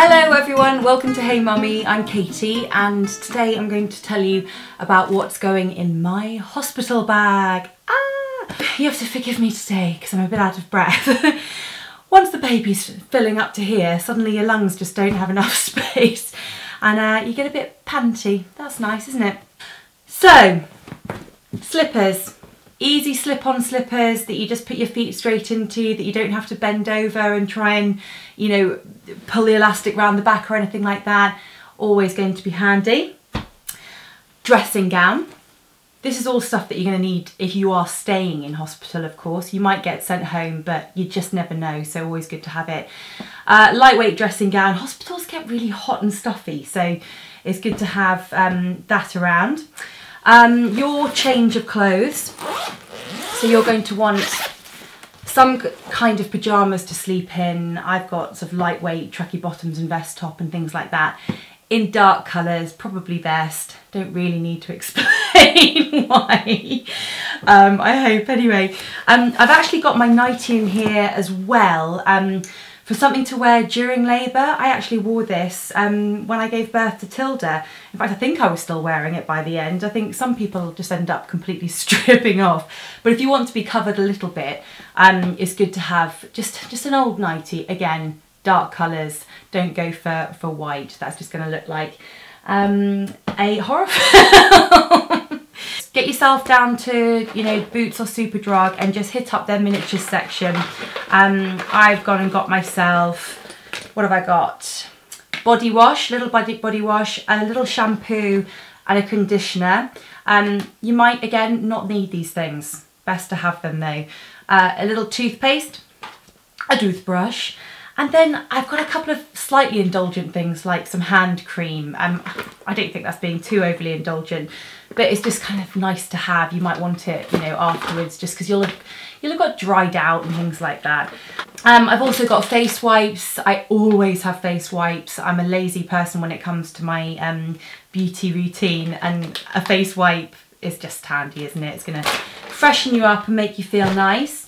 Hello everyone, welcome to Hey Mummy, I'm Katie and today I'm going to tell you about what's going in my hospital bag. You have to forgive me today because I'm a bit out of breath. Once the baby's filling up to here, suddenly your lungs just don't have enough space and you get a bit panty. That's nice, isn't it? So, slippers. Easy slip-on slippers that you just put your feet straight into, that you don't have to bend over and try and, you know, pull the elastic around the back or anything like that. Always going to be handy. Dressing gown. This is all stuff that you're going to need if you are staying in hospital, of course. You might get sent home, but you just never know, so always good to have it. Lightweight dressing gown. Hospitals get really hot and stuffy, so it's good to have that around. Your change of clothes. So you're going to want some kind of pyjamas to sleep in. I've got sort of lightweight trucky bottoms and vest top and things like that in dark colours, probably vest. Don't really need to explain why. I hope anyway. I've actually got my nightie in here as well. For something to wear during labour. I actually wore this when I gave birth to Tilda. In fact, I think I was still wearing it by the end. I think some people just end up completely stripping off. But if you want to be covered a little bit, it's good to have just an old nightie. Again, dark colours. Don't go for white. That's just going to look like a horror film. Get yourself down to, you know, Boots or Superdrug and just hit up their miniatures section. I've gone and got myself, what have I got? Body wash, little body wash, a little shampoo and a conditioner. You might, again, not need these things. Best to have them though. A little toothpaste, a toothbrush, and then I've got a couple of slightly indulgent things like some hand cream. I don't think that's being too overly indulgent, but it's just kind of nice to have. You might want it, you know, afterwards, just because you'll have got dried out and things like that. I've also got face wipes. I always have face wipes. I'm a lazy person when it comes to my beauty routine, and a face wipe is just handy, isn't it? It's going to freshen you up and make you feel nice.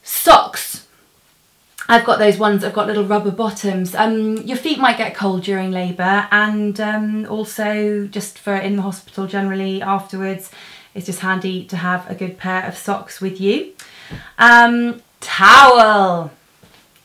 Socks. I've got those ones, I've got little rubber bottoms. Your feet might get cold during labour, and also just for in the hospital generally afterwards, it's just handy to have a good pair of socks with you. Towel.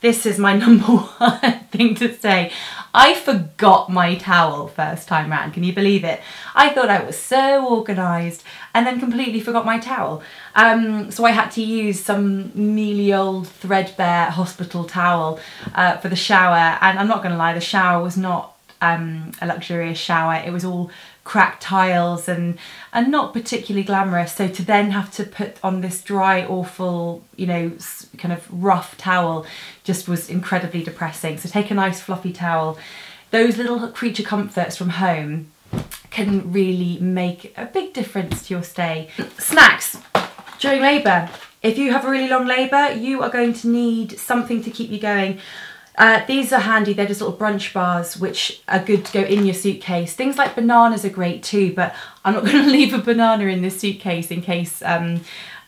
This is my number one thing to say. I forgot my towel first time round, can you believe it? I thought I was so organised and then completely forgot my towel. So I had to use some mealy old threadbare hospital towel for the shower, and I'm not going to lie, the shower was not a luxurious shower. It was all cracked tiles and not particularly glamorous, so to then have to put on this dry, awful, you know, kind of rough towel just was incredibly depressing. So take a nice fluffy towel. Those little creature comforts from home can really make a big difference to your stay. Snacks during labour. If you have a really long labour, you are going to need something to keep you going. These are handy. They're just little brunch bars which are good to go in your suitcase. Things like bananas are great too, but I'm not going to leave a banana in this suitcase in case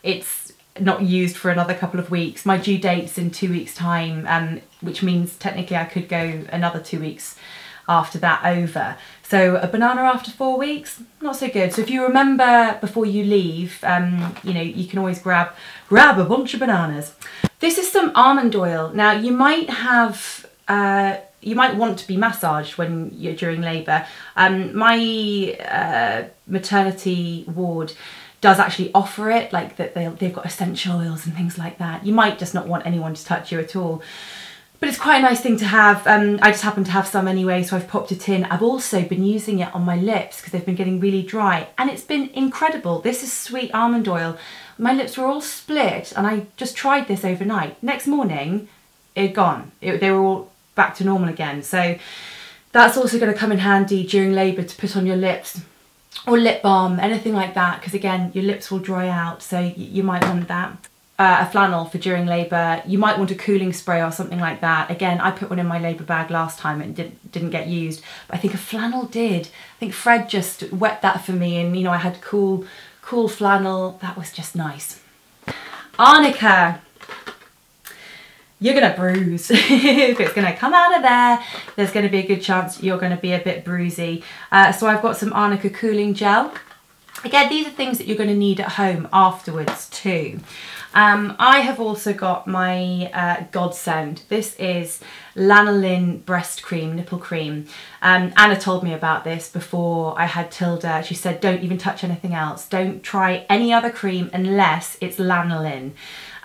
it's not used for another couple of weeks. My due date's in 2 weeks' time, which means technically I could go another 2 weeks after that over. So a banana after 4 weeks, not so good. So if you remember before you leave, you know, you can always grab a bunch of bananas. This is some almond oil. Now you might have, you might want to be massaged when you're during labour. My maternity ward does actually offer it, like that they've got essential oils and things like that. You might just not want anyone to touch you at all. But it's quite a nice thing to have. I just happen to have some anyway, so I've popped it in. I've also been using it on my lips because they've been getting really dry, and it's been incredible. This is sweet almond oil. My lips were all split, and I just tried this overnight. Next morning, it had gone. They were all back to normal again. So that's also going to come in handy during labour to put on your lips, or lip balm, anything like that, because again, your lips will dry out, so you might want that. A flannel for during labour. You might want a cooling spray or something like that. Again, I put one in my labour bag last time and it didn't get used, but I think a flannel did. I think Fred just wet that for me, and you know, I had cool flannel. That was just nice. Arnica. you're gonna bruise. If it's gonna come out of there, there's gonna be a good chance you're gonna be a bit bruisey. So I've got some arnica cooling gel. Again, these are things that you're going to need at home afterwards too. I have also got my godsend. This is lanolin breast cream, nipple cream. Anna told me about this before I had Tilda. She said, don't even touch anything else. Don't try any other cream unless it's lanolin.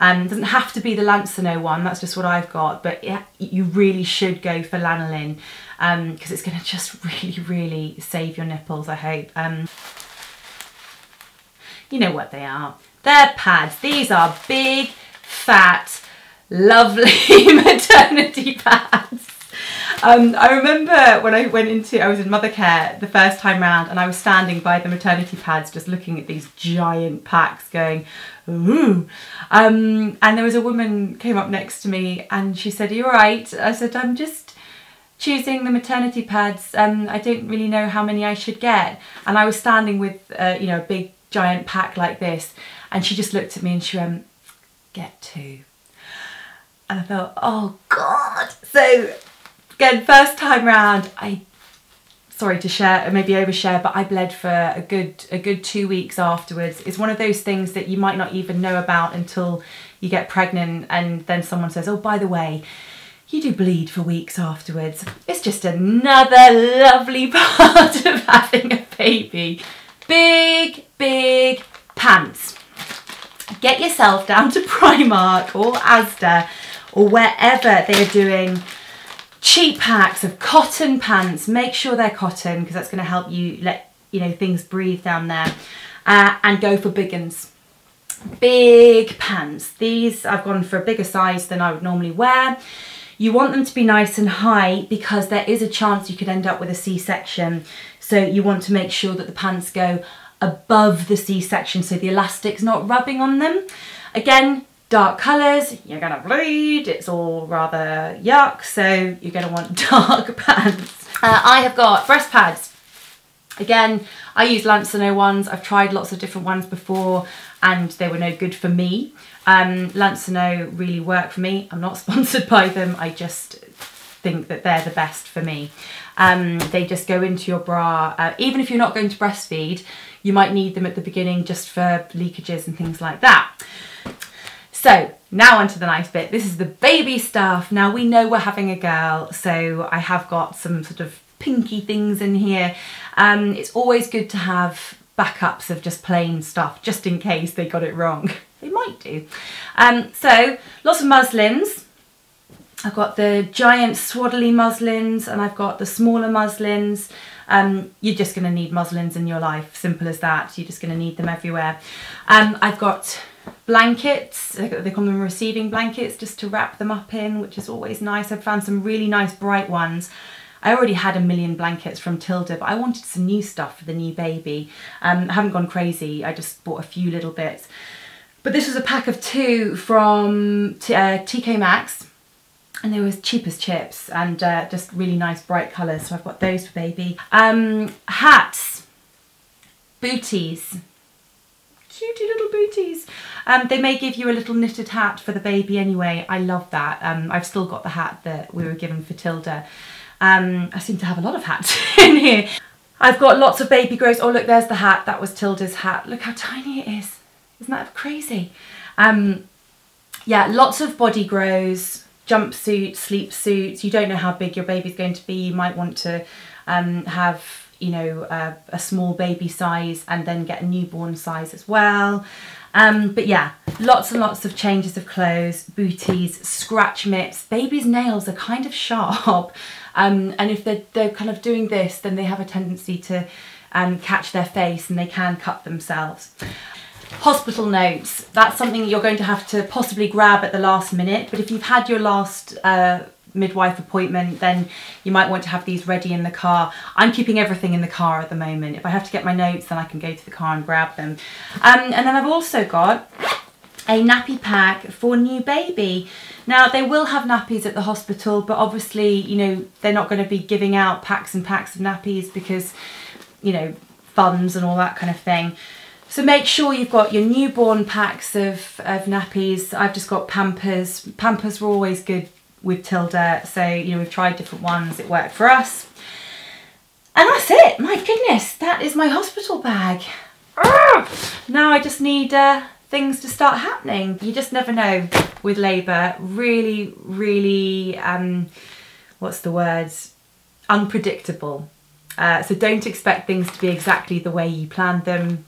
It doesn't have to be the Lancino one, that's just what I've got, but you really should go for lanolin because it's going to just really save your nipples, I hope. You know what they are. They're pads. These are big, fat, lovely maternity pads. I remember when I was in mother care the first time round, and I was standing by the maternity pads just looking at these giant packs going, ooh. And there was a woman came up next to me and she said, are you all right? I said, I'm just choosing the maternity pads. I don't really know how many I should get. And I was standing with, you know, a big giant pack like this, and she just looked at me and she went, get 2. And I thought, oh God. So again, first time round, sorry to share, maybe overshare, but I bled for a good 2 weeks afterwards. It's one of those things that you might not even know about until you get pregnant, and then someone says, oh, by the way, you do bleed for weeks afterwards. It's just another lovely part of having a baby. Big pants. Get yourself down to Primark or Asda or wherever they're doing cheap packs of cotton pants. Make sure they're cotton because that's going to help you let things breathe down there. And go for big uns. Big pants. These I've gone for a bigger size than I would normally wear. You want them to be nice and high because there is a chance you could end up with a C-section. So you want to make sure that the pants go above the C-section so the elastic's not rubbing on them. Again, dark colours, you're going to bleed, it's all rather yuck, so you're going to want dark pants. I have got breast pads. Again, I use Lancino ones. I've tried lots of different ones before and they were no good for me. Lancino really work for me. I'm not sponsored by them, I just think that they're the best for me. They just go into your bra. Even if you're not going to breastfeed, you might need them at the beginning just for leakages and things like that. So now onto the nice bit. This is the baby stuff. Now we know we're having a girl, so I have got some sort of pinky things in here. It's always good to have backups of just plain stuff, just in case they got it wrong. They might do. So lots of muslins. I've got the giant swaddly muslins and I've got the smaller muslins. You're just going to need muslins in your life, simple as that. You're just going to need them everywhere. I've got blankets, they call them receiving blankets, just to wrap them up in, which is always nice. I've found some really nice bright ones. I already had a million blankets from Tilda, but I wanted some new stuff for the new baby. I haven't gone crazy, I just bought a few little bits. But this was a pack of 2 from TK Maxx. And they were as cheap as chips and just really nice bright colours. So I've got those for baby. Hats, booties, cutie little booties. They may give you a little knitted hat for the baby anyway. I love that. I've still got the hat that we were given for Tilda. I seem to have a lot of hats in here. I've got lots of baby grows. Oh look, there's the hat. That was Tilda's hat. Look how tiny it is. Isn't that crazy? Yeah, lots of body grows. Jumpsuits, sleep suits. You don't know how big your baby's going to be. You might want to have, you know, a small baby size and then get a newborn size as well. But yeah, lots and lots of changes of clothes, booties, scratch mitts. Babies' nails are kind of sharp, and if they're kind of doing this, then they have a tendency to catch their face and they can cut themselves. Hospital notes, that's something you're going to have to possibly grab at the last minute, but if you've had your last midwife appointment, then you might want to have these ready in the car. I'm keeping everything in the car at the moment. If I have to get my notes, then I can go to the car and grab them. And then I've also got a nappy pack for new baby. Now they will have nappies at the hospital, but obviously, you know, they're not going to be giving out packs and packs of nappies because, you know, funds and all that kind of thing. So make sure you've got your newborn packs of nappies. I've just got Pampers. Pampers were always good with Tilda, so you know, we've tried different ones, it worked for us. And that's it. My goodness, that is my hospital bag. Now I just need things to start happening. You just never know with labour. Really, really, what's the word? Unpredictable. So don't expect things to be exactly the way you planned them.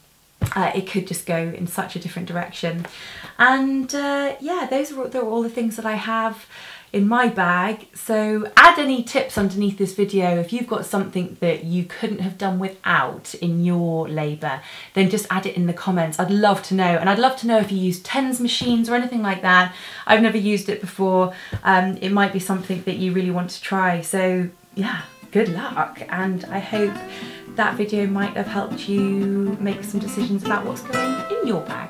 It could just go in such a different direction. And yeah, those are all the things that I have in my bag. So add any tips underneath this video. If you've got something that you couldn't have done without in your labour, then just add it in the comments. I'd love to know. And I'd love to know if you use TENS machines or anything like that. I've never used it before. It might be something that you really want to try. So yeah, good luck. And I hope that video might have helped you make some decisions about what's going in your bag.